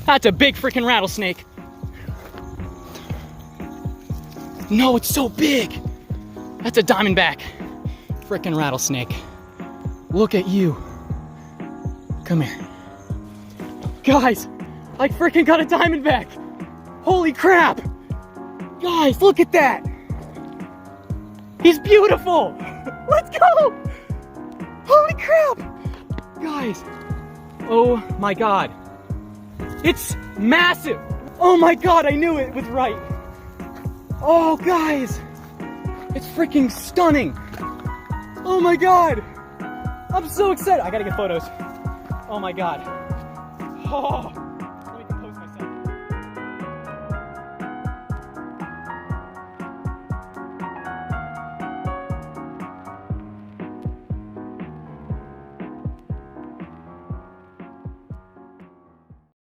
That's a big freaking rattlesnake. No, it's so big. That's a diamondback. Freaking rattlesnake. Look at you. Come here. Guys, I freaking got a diamondback. Holy crap. Guys, look at that. He's beautiful. Let's go. Holy crap. Guys, oh my God. It's massive. Oh my God, I knew it was right. Oh, guys, it's freaking stunning. Oh my God, I'm so excited. I gotta get photos. Oh my God. Oh.